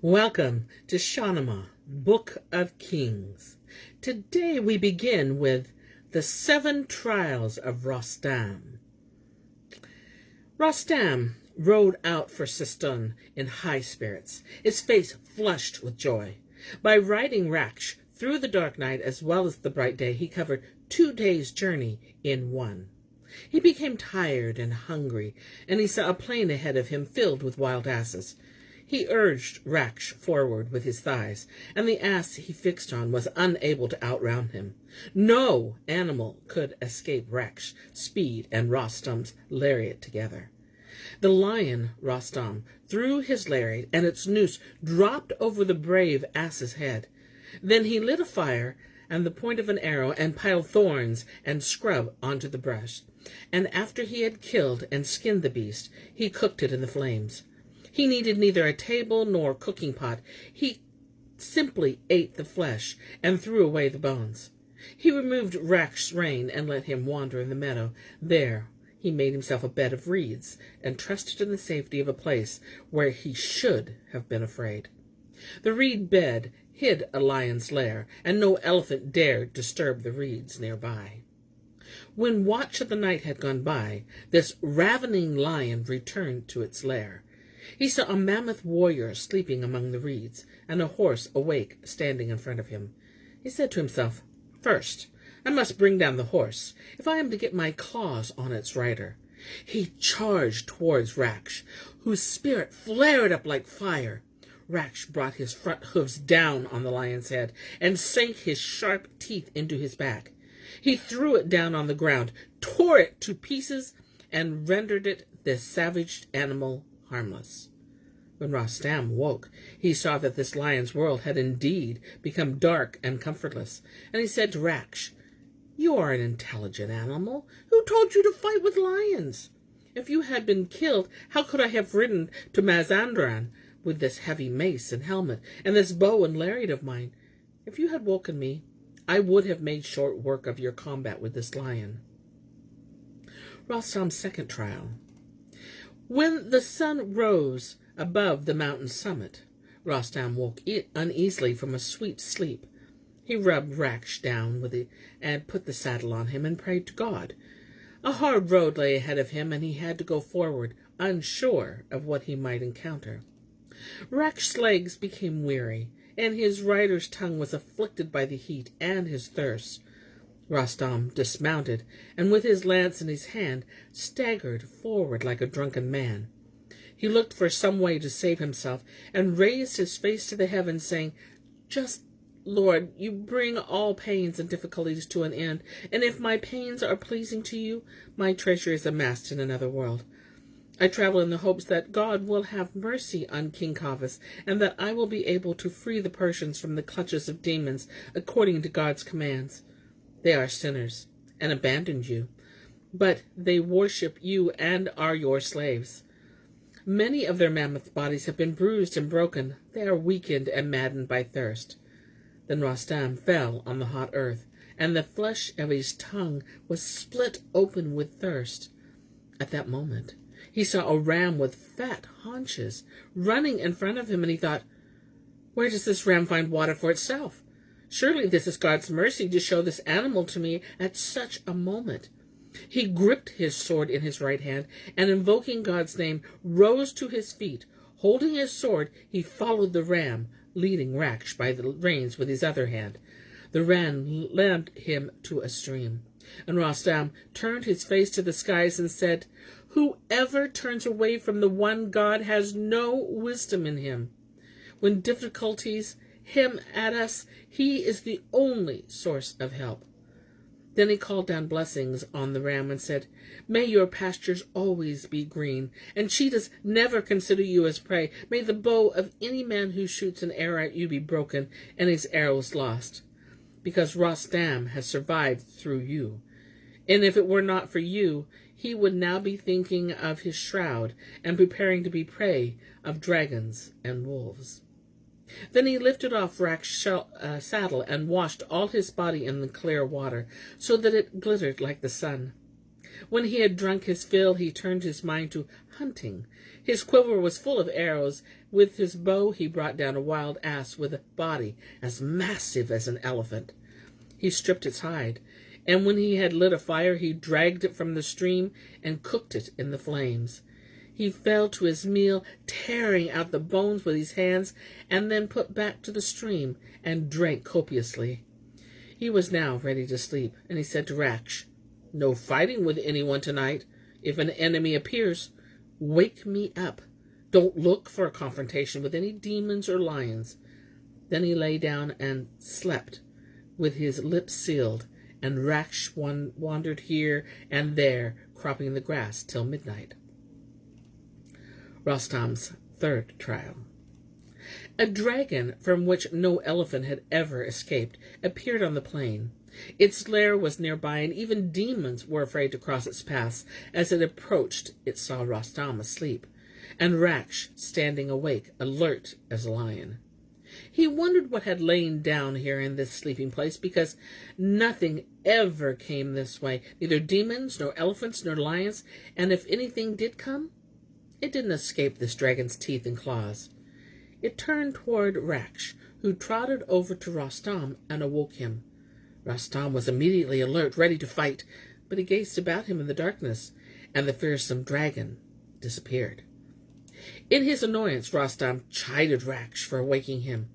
Welcome to Shahnameh, Book of Kings. Today we begin with the Seven Trials of Rostam. Rostam rode out for Sistan in high spirits, his face flushed with joy. By riding Rakhsh through the dark night as well as the bright day, he covered 2 days' journey in one. He became tired and hungry, and he saw a plain ahead of him filled with wild asses. He urged Rakhsh forward with his thighs, and the ass he fixed on was unable to outrun him. No animal could escape Rakhsh's speed and Rostam's lariat together. The lion, Rostam, threw his lariat, and its noose dropped over the brave ass's head. Then he lit a fire and the point of an arrow and piled thorns and scrub onto the brush. And after he had killed and skinned the beast, he cooked it in the flames. He needed neither a table nor cooking pot. He simply ate the flesh and threw away the bones. He removed Rakhsh's rein and let him wander in the meadow. There he made himself a bed of reeds and trusted in the safety of a place where he should have been afraid. The reed bed hid a lion's lair, and no elephant dared disturb the reeds nearby. When watch of the night had gone by, this ravening lion returned to its lair. He saw a mammoth warrior sleeping among the reeds, and a horse awake standing in front of him. He said to himself, "First, I must bring down the horse, if I am to get my claws on its rider." He charged towards Rakhsh, whose spirit flared up like fire. Rakhsh brought his front hoofs down on the lion's head and sank his sharp teeth into his back. He threw it down on the ground, tore it to pieces, and rendered it, the savage animal, harmless. When Rostam woke, he saw that this lion's world had indeed become dark and comfortless, and he said to Rakhsh, "You are an intelligent animal. Who told you to fight with lions? If you had been killed, how could I have ridden to Mazanderan with this heavy mace and helmet, and this bow and lariat of mine? If you had woken me, I would have made short work of your combat with this lion." Rostam's second trial. When the sun rose above the mountain summit, Rostam woke uneasily from a sweet sleep. He rubbed Rakhsh down and put the saddle on him and prayed to God. A hard road lay ahead of him, and he had to go forward, unsure of what he might encounter. Rakhsh's legs became weary, and his rider's tongue was afflicted by the heat and his thirst. Rostam dismounted, and with his lance in his hand, staggered forward like a drunken man. He looked for some way to save himself, and raised his face to the heavens, saying, "Just Lord, you bring all pains and difficulties to an end, and if my pains are pleasing to you, my treasure is amassed in another world. I travel in the hopes that God will have mercy on King Kavus, and that I will be able to free the Persians from the clutches of demons according to God's commands. They are sinners and abandoned you, but they worship you and are your slaves. Many of their mammoth bodies have been bruised and broken. They are weakened and maddened by thirst." Then Rostam fell on the hot earth, and the flesh of his tongue was split open with thirst. At that moment, he saw a ram with fat haunches running in front of him, and he thought, "Where does this ram find water for itself? Surely this is God's mercy to show this animal to me at such a moment." He gripped his sword in his right hand, and invoking God's name, rose to his feet. Holding his sword, he followed the ram, leading Rakhsh by the reins with his other hand. The ram led him to a stream, and Rostam turned his face to the skies and said, "Whoever turns away from the one God has no wisdom in him. When difficulties hem at us, he is the only source of help." Then he called down blessings on the ram and said, "May your pastures always be green, and cheetahs never consider you as prey. May the bow of any man who shoots an arrow at you be broken, and his arrows lost, because Rostam has survived through you. And if it were not for you, he would now be thinking of his shroud and preparing to be prey of dragons and wolves." Then he lifted off Rakhsh's saddle and washed all his body in the clear water, so that it glittered like the sun. When he had drunk his fill, he turned his mind to hunting. His quiver was full of arrows. With his bow he brought down a wild ass with a body as massive as an elephant. He stripped its hide, and when he had lit a fire, he dragged it from the stream and cooked it in the flames. He fell to his meal, tearing out the bones with his hands, and then put back to the stream and drank copiously. He was now ready to sleep, and he said to Rakhsh, "No fighting with anyone tonight. If an enemy appears, wake me up. Don't look for a confrontation with any demons or lions." Then he lay down and slept, with his lips sealed, and Rakhsh wandered here and there, cropping the grass till midnight. Rostam's third trial. A dragon, from which no elephant had ever escaped, appeared on the plain. Its lair was nearby, and even demons were afraid to cross its paths. As it approached, it saw Rostam asleep, and Rakhsh standing awake, alert as a lion. He wondered what had lain down here in this sleeping place, because nothing ever came this way, neither demons, nor elephants, nor lions, and if anything did come, it didn't escape this dragon's teeth and claws. It turned toward Rakhsh, who trotted over to Rostam and awoke him. Rostam was immediately alert, ready to fight, but he gazed about him in the darkness, and the fearsome dragon disappeared. In his annoyance, Rostam chided Rakhsh for awaking him.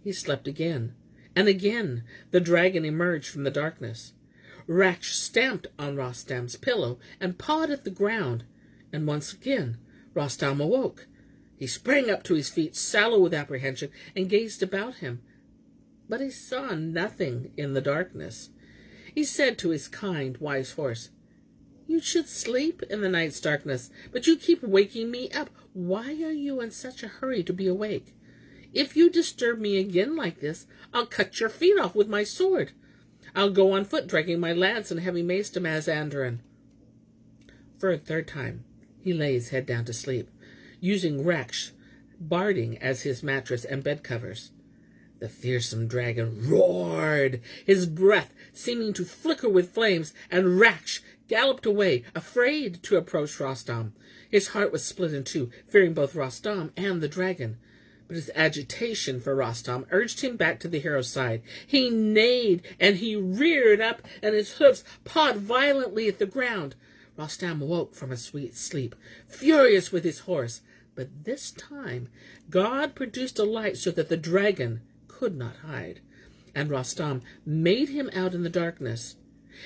He slept again, and again the dragon emerged from the darkness. Rakhsh stamped on Rostam's pillow and pawed at the ground, and once again Rostam awoke. He sprang up to his feet, sallow with apprehension, and gazed about him. But he saw nothing in the darkness. He said to his kind, wise horse, "You should sleep in the night's darkness, but you keep waking me up. Why are you in such a hurry to be awake? If you disturb me again like this, I'll cut your feet off with my sword. I'll go on foot, dragging my lance and heavy mace to Mazanderan." For a third time, he lay his head down to sleep, using Rakhsh barding as his mattress and bed covers. The fearsome dragon roared, his breath seeming to flicker with flames, and Rakhsh galloped away, afraid to approach Rostam. His heart was split in two, fearing both Rostam and the dragon. But his agitation for Rostam urged him back to the hero's side. He neighed, and he reared up, and his hoofs pawed violently at the ground. Rostam awoke from a sweet sleep, furious with his horse. But this time God produced a light so that the dragon could not hide, and Rostam made him out in the darkness.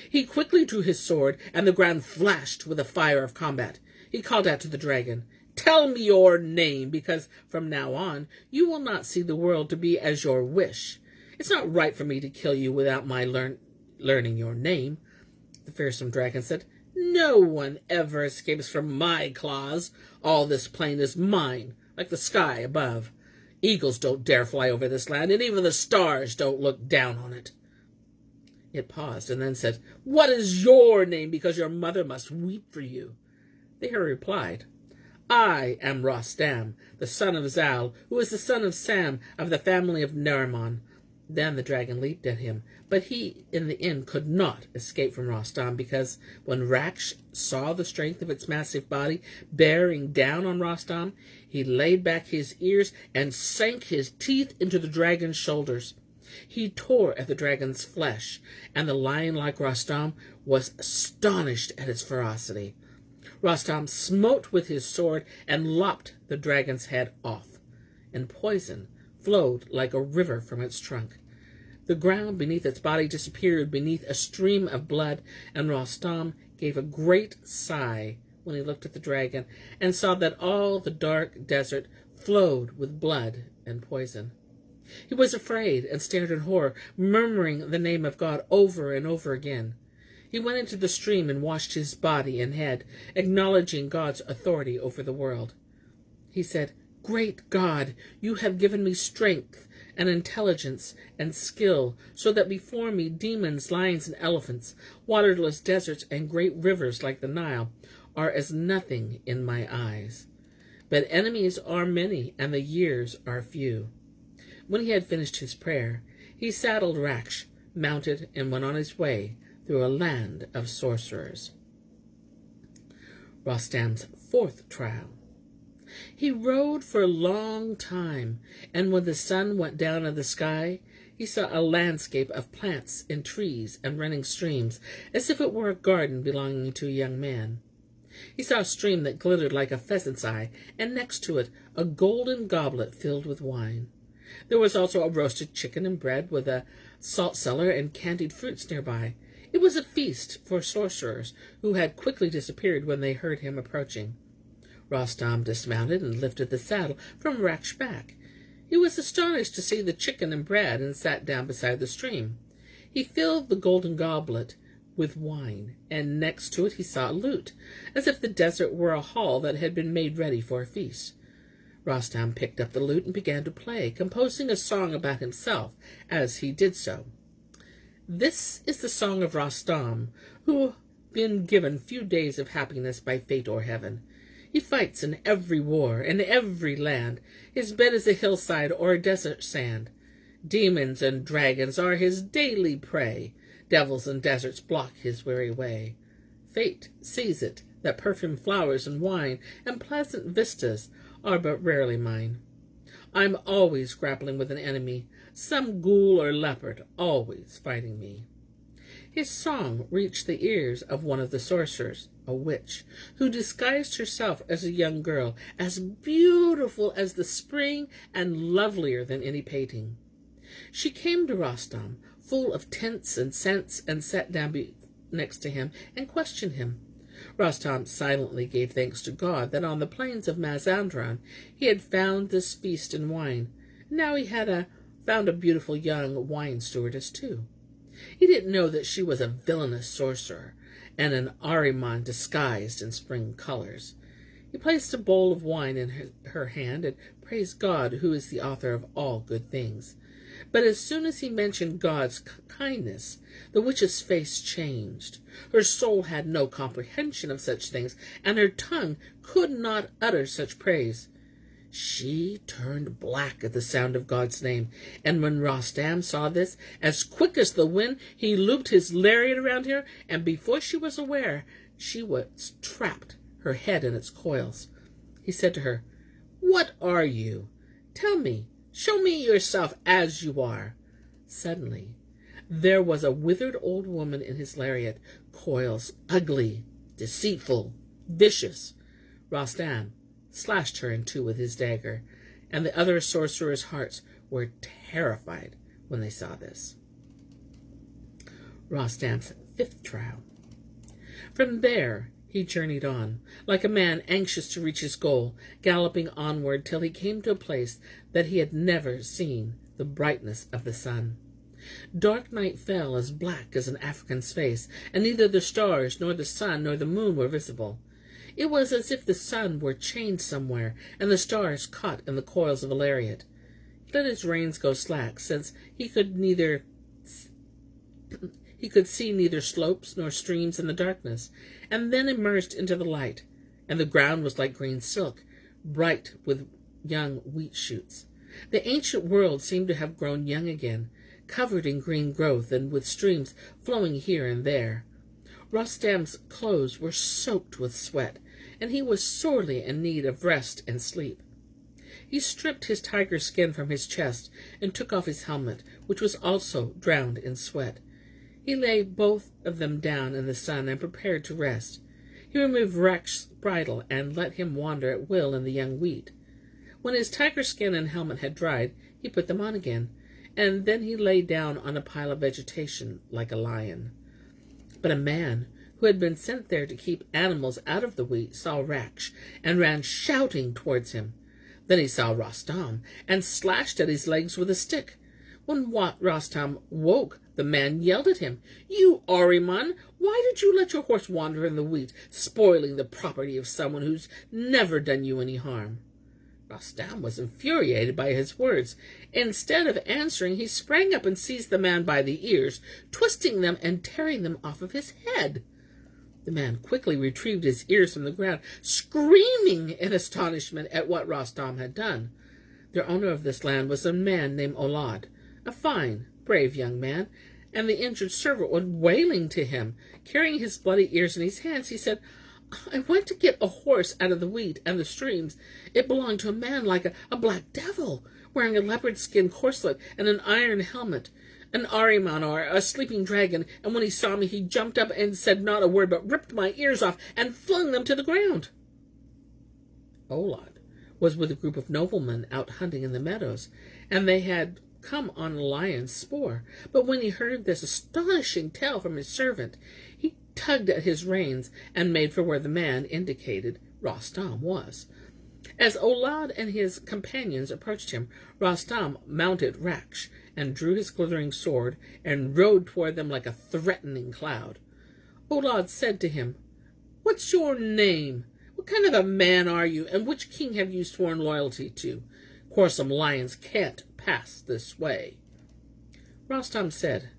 He quickly drew his sword, and the ground flashed with the fire of combat. He called out to the dragon, "Tell me your name, because from now on you will not see the world to be as your wish. It's not right for me to kill you without my learning your name." The fearsome dragon said, "No one ever escapes from my claws. All this plain is mine, like the sky above. Eagles don't dare fly over this land, and even the stars don't look down on it." It paused and then said, "What is your name, because your mother must weep for you?" The hero replied, "I am Rostam, the son of Zal, who is the son of Sam of the family of Nariman." Then the dragon leaped at him, but he in the end could not escape from Rostam, because when Rakhsh saw the strength of its massive body bearing down on Rostam, he laid back his ears and sank his teeth into the dragon's shoulders. He tore at the dragon's flesh, and the lion-like Rostam was astonished at its ferocity. Rostam smote with his sword and lopped the dragon's head off, and poison flowed like a river from its trunk. The ground beneath its body disappeared beneath a stream of blood, and Rostam gave a great sigh when he looked at the dragon and saw that all the dark desert flowed with blood and poison. He was afraid and stared in horror, murmuring the name of God over and over again. He went into the stream and washed his body and head, acknowledging God's authority over the world. He said, "Great God, you have given me strength and intelligence and skill, so that before me demons, lions, and elephants, waterless deserts, and great rivers like the Nile are as nothing in my eyes. But enemies are many, and the years are few." When he had finished his prayer, he saddled Rakhsh, mounted, and went on his way through a land of sorcerers. Rostam's fourth trial. He rode for a long time, and when the sun went down in the sky, he saw a landscape of plants and trees and running streams, as if it were a garden belonging to a young man. He saw a stream that glittered like a pheasant's eye, and next to it a golden goblet filled with wine. There was also a roasted chicken and bread, with a salt cellar and candied fruits nearby. It was a feast for sorcerers, who had quickly disappeared when they heard him approaching. Rostam dismounted and lifted the saddle from Rakhsh's back. He was astonished to see the chicken and bread, and sat down beside the stream. He filled the golden goblet with wine, and next to it he saw a lute, as if the desert were a hall that had been made ready for a feast. Rostam picked up the lute and began to play, composing a song about himself as he did so. This is the song of Rostam, who been given few days of happiness by fate or heaven. He fights in every war, in every land. His bed is a hillside or a desert sand. Demons and dragons are his daily prey. Devils and deserts block his weary way. Fate sees it, that perfumed flowers and wine and pleasant vistas are but rarely mine. I'm always grappling with an enemy, some ghoul or leopard, always fighting me. His song reached the ears of one of the sorcerers, a witch, who disguised herself as a young girl, as beautiful as the spring and lovelier than any painting. She came to Rostam, full of tints and scents, and sat down next to him and questioned him. Rostam silently gave thanks to God that on the plains of Mazanderan he had found this feast and wine. Now he had found a beautiful young wine stewardess too. He didn't know that she was a villainous sorcerer, and an Ahriman disguised in spring colors. He placed a bowl of wine in her hand and praised God, who is the author of all good things. But as soon as he mentioned God's kindness, the witch's face changed. Her soul had no comprehension of such things, and her tongue could not utter such praise. She turned black at the sound of God's name, and when Rostam saw this, as quick as the wind, he looped his lariat around her, and before she was aware, she was trapped, her head in its coils. He said to her, "What are you? Tell me, show me yourself as you are." Suddenly, there was a withered old woman in his lariat, coils, ugly, deceitful, vicious. Rostam slashed her in two with his dagger, and the other sorcerers' hearts were terrified when they saw this. Rostam's fifth trial. From there he journeyed on, like a man anxious to reach his goal, galloping onward till he came to a place that he had never seen the brightness of the sun. Dark night fell as black as an African's face, and neither the stars nor the sun nor the moon were visible. It was as if the sun were chained somewhere, and the stars caught in the coils of a lariat. He let his reins go slack, since he could see neither slopes nor streams in the darkness, and then emerged into the light, and the ground was like green silk, bright with young wheat shoots. The ancient world seemed to have grown young again, covered in green growth, and with streams flowing here and there. Rostam's clothes were soaked with sweat, and he was sorely in need of rest and sleep. He stripped his tiger skin from his chest and took off his helmet, which was also drowned in sweat. He lay both of them down in the sun and prepared to rest. He removed Rakhsh's bridle and let him wander at will in the young wheat. When his tiger skin and helmet had dried, he put them on again, and then he lay down on a pile of vegetation like a lion. But a man who had been sent there to keep animals out of the wheat saw Rakhsh and ran shouting towards him. Then he saw Rostam and slashed at his legs with a stick. When Rostam woke, the man yelled at him, "You Ahriman, why did you let your horse wander in the wheat, spoiling the property of someone who's never done you any harm?" Rostam was infuriated by his words. Instead of answering, he sprang up and seized the man by the ears, twisting them and tearing them off of his head. The man quickly retrieved his ears from the ground, screaming in astonishment at what Rostam had done. The owner of this land was a man named Olad, a fine, brave young man, and the injured servant went wailing to him. Carrying his bloody ears in his hands, he said, I went to get a horse out of the wheat and the streams. It belonged to a man like a black devil, wearing a leopard skin corselet and an iron helmet, an Ahriman or a sleeping dragon, and when he saw me he jumped up and said not a word, but ripped my ears off and flung them to the ground. Olad was with a group of noblemen out hunting in the meadows, and they had come on a lion's spoor. But when he heard this astonishing tale from his servant, he tugged at his reins and made for where the man indicated Rostam was. As Olad and his companions approached him, Rostam mounted Rakhsh and drew his glittering sword and rode toward them like a threatening cloud. Olad said to him, "What's your name? What kind of a man are you, and which king have you sworn loyalty to? Quarrelsome lions can't pass this way." Rostam said,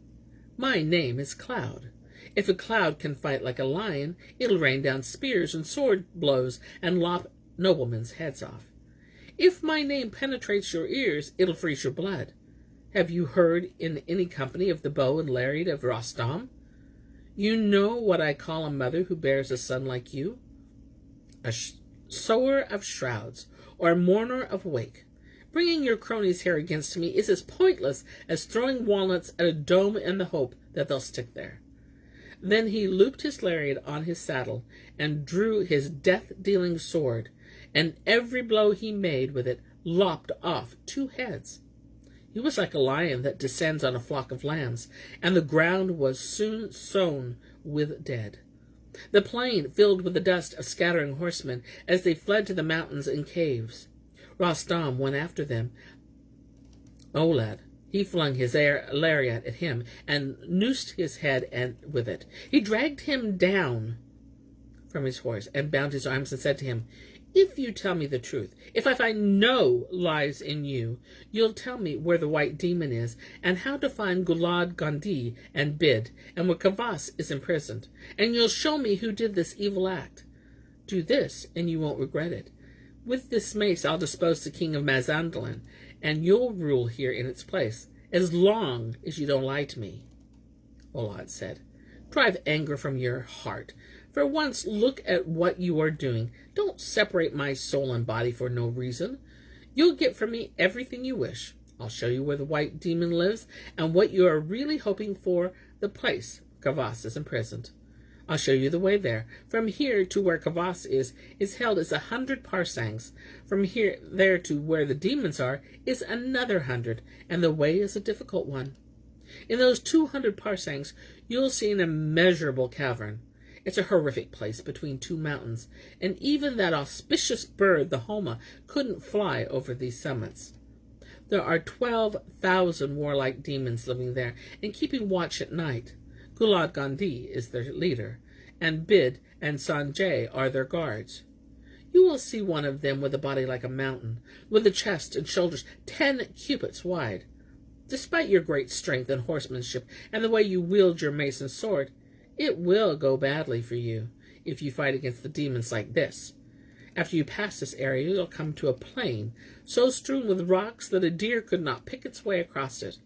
"My name is Cloud. If a cloud can fight like a lion, it'll rain down spears and sword blows and lop noblemen's heads off. If my name penetrates your ears, it'll freeze your blood. Have you heard in any company of the bow and lariat of Rostam? You know what I call a mother who bears a son like you? A sower of shrouds, or a mourner of wake. Bringing your cronies here against me is as pointless as throwing walnuts at a dome in the hope that they'll stick there." Then he looped his lariat on his saddle and drew his death-dealing sword, and every blow he made with it lopped off 2 heads. He was like a lion that descends on a flock of lambs, and the ground was soon sown with dead. The plain filled with the dust of scattering horsemen as they fled to the mountains and caves. Rostam went after them. Olad, he flung his lariat at him and noosed his head with it. He dragged him down from his horse and bound his arms and said to him, "If you tell me the truth, if I find no lies in you, you'll tell me where the white demon is, and how to find Gulad Gandhi and Bid, and where Kavus is imprisoned, and you'll show me who did this evil act. Do this, and you won't regret it. With this mace I'll dispose the king of Mazanderan, and you'll rule here in its place, as long as you don't lie to me." Olad said, "Drive anger from your heart. For once, look at what you are doing. Don't separate my soul and body for no reason. You'll get from me everything you wish. I'll show you where the white demon lives, and what you are really hoping for, the place Kavus is imprisoned. I'll show you the way there. From here to where Kavus is held as 100 parsangs. From here there to where the demons are is another 100, and the way is a difficult one. In those 200 parsangs, you'll see an immeasurable cavern. It's a horrific place between 2 mountains, and even that auspicious bird, the Homa, couldn't fly over these summits. There are 12,000 warlike demons living there, and keeping watch at night. Gulad Gandhi is their leader, and Bid and Sanjay are their guards. You will see one of them with a body like a mountain, with a chest and shoulders 10 cubits wide. Despite your great strength and horsemanship, and the way you wield your mace and sword, it will go badly for you if you fight against the demons like this. After you pass this area, you'll come to a plain so strewn with rocks that a deer could not pick its way across it.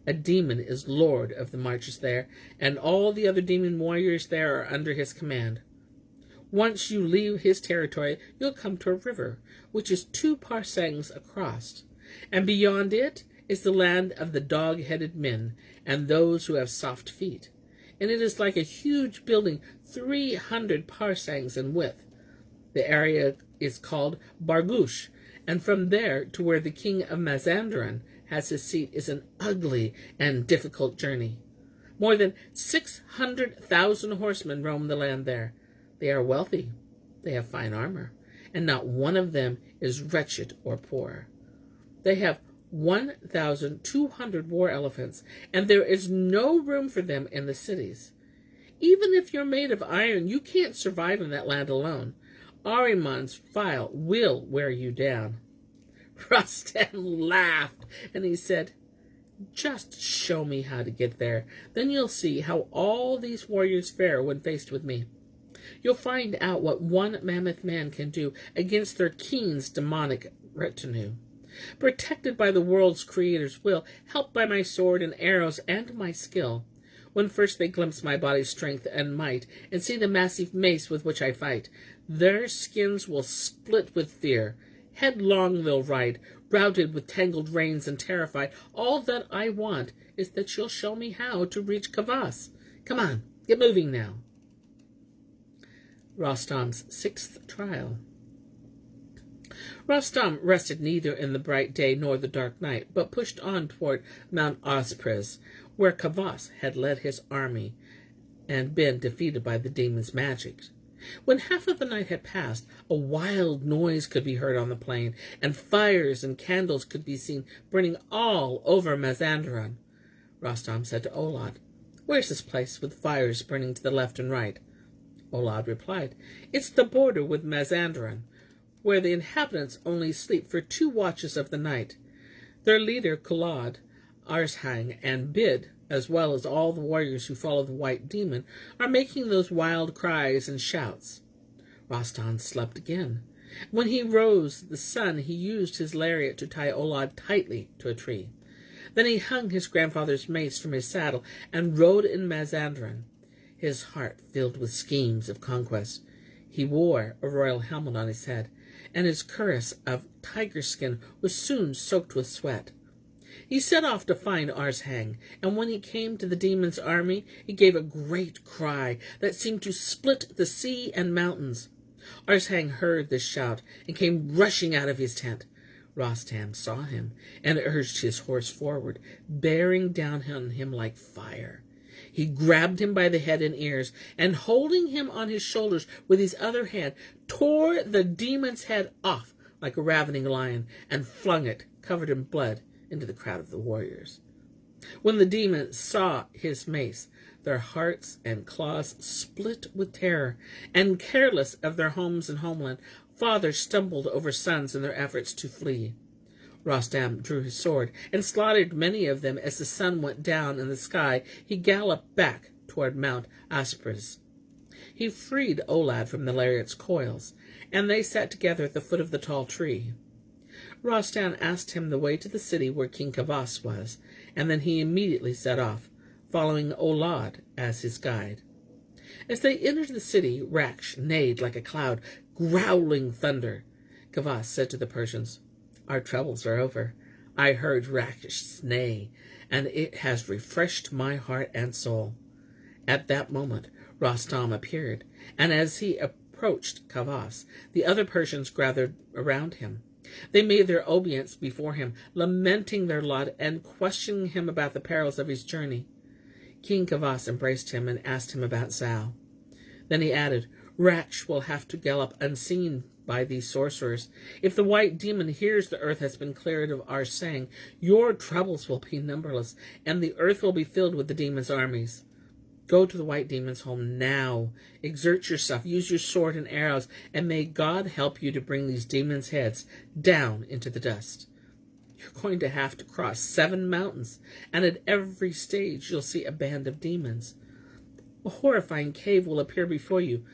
A demon is lord of the marches there, and all the other demon warriors there are under his command. Once you leave his territory, you'll come to a river, which is 2 parsangs across, and beyond it is the land of the dog-headed men and those who have soft feet, and it is like a huge building 300 parsangs in width. The area is called Bargush, and from there to where the king of Mazanderan has his seat is an ugly and difficult journey. More than 600,000 horsemen roam the land there. They are wealthy, they have fine armor, and not one of them is wretched or poor. They have 1,200 war elephants, and there is no room for them in the cities. Even if you're made of iron, you can't survive in that land alone. Ahriman's file will wear you down." Rostam laughed, and he said, "Just show me how to get there. Then you'll see how all these warriors fare when faced with me. You'll find out what one mammoth man can do against their king's demonic retinue. Protected by the world's creator's will, helped by my sword and arrows and my skill, when first they glimpse my body's strength and might, and see the massive mace with which I fight. Their skins will split with fear. Headlong they'll ride, routed with tangled reins and terrified. All that I want is that you'll show me how to reach Kavus. Come on, get moving now. Rostam's sixth trial. Rostam rested neither in the bright day nor the dark night, but pushed on toward Mount Ospres, where Kavus had led his army and been defeated by the demon's magic. When half of the night had passed, a wild noise could be heard on the plain, and fires and candles could be seen burning all over Mazanderan. Rostam said to Olad, "Where's this place with fires burning to the left and right?" Olad replied, "It's the border with Mazanderan, where the inhabitants only sleep for 2 watches of the night. Their leader, Olad, Arzhang, and Bid, as well as all the warriors who follow the white demon, are making those wild cries and shouts." Rostam slept again. When he rose the sun, he used his lariat to tie Olad tightly to a tree. Then he hung his grandfather's mace from his saddle and rode in Mazanderan, his heart filled with schemes of conquest. He wore a royal helmet on his head, and his cuirass of tiger skin was soon soaked with sweat. He set off to find Arzhang, and when he came to the demon's army, he gave a great cry that seemed to split the sea and mountains. Arzhang heard this shout and came rushing out of his tent. Rostam saw him and urged his horse forward, bearing down on him like fire. He grabbed him by the head and ears, and holding him on his shoulders with his other hand, tore the demon's head off like a ravening lion and flung it, covered in blood, into the crowd of the warriors. When the demons saw his mace, their hearts and claws split with terror, and careless of their homes and homeland, fathers stumbled over sons in their efforts to flee. Rostam drew his sword and slaughtered many of them. As the sun went down in the sky, he galloped back toward Mount Ospres. He freed Olad from the lariat's coils, and they sat together at the foot of the tall tree. Rostam asked him the way to the city where King Kavus was, and then he immediately set off, following Olad as his guide. As they entered the city, Rakhsh neighed like a cloud, growling thunder. Kavus said to the Persians, "Our troubles are over. I heard Rakhsh neigh, and it has refreshed my heart and soul." At that moment, Rostam appeared, and as he approached Kavus, the other Persians gathered around him. They made their obeisance before him, lamenting their lot and questioning him about the perils of his journey. King Kavus embraced him and asked him about Zal. Then he added, "Rakhsh will have to gallop unseen by these sorcerers. If the white demon hears the earth has been cleared of Arzhang, your troubles will be numberless, and the earth will be filled with the demon's armies. Go to the white demon's home now. Exert yourself, use your sword and arrows, and may God help you to bring these demons' heads down into the dust. You're going to have to cross 7 mountains, and at every stage you'll see a band of demons. A horrifying cave will appear before you.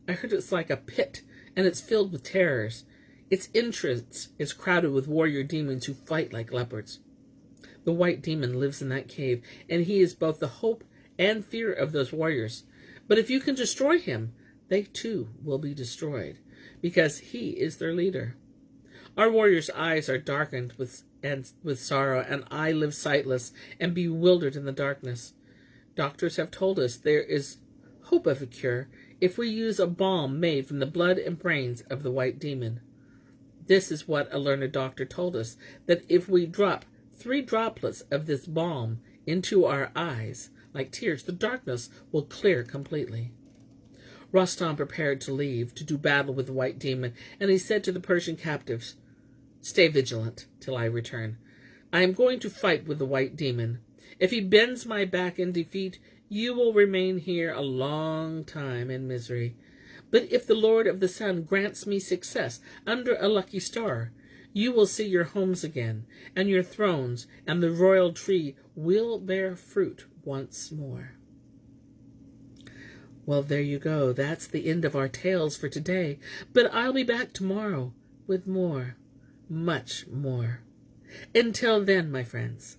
I heard it's like a pit, and it's filled with terrors. Its entrance is crowded with warrior demons who fight like leopards. The white demon lives in that cave, and he is both the hope and fear of those warriors. But if you can destroy him, they too will be destroyed, because he is their leader. Our warriors' eyes are darkened with sorrow, and I live sightless and bewildered in the darkness. Doctors have told us there is hope of a cure if we use a balm made from the blood and brains of the white demon. This is what a learned doctor told us, that if we drop 3 droplets of this balm into our eyes, like tears, the darkness will clear completely." Rostam prepared to leave to do battle with the white demon, and he said to the Persian captives, "Stay vigilant till I return. I am going to fight with the white demon. If he bends my back in defeat, you will remain here a long time in misery. But if the Lord of the Sun grants me success under a lucky star, you will see your homes again, and your thrones, and the royal tree will bear fruit once more." Well, there you go. That's the end of our tales for today. But I'll be back tomorrow with more, much more. Until then, my friends.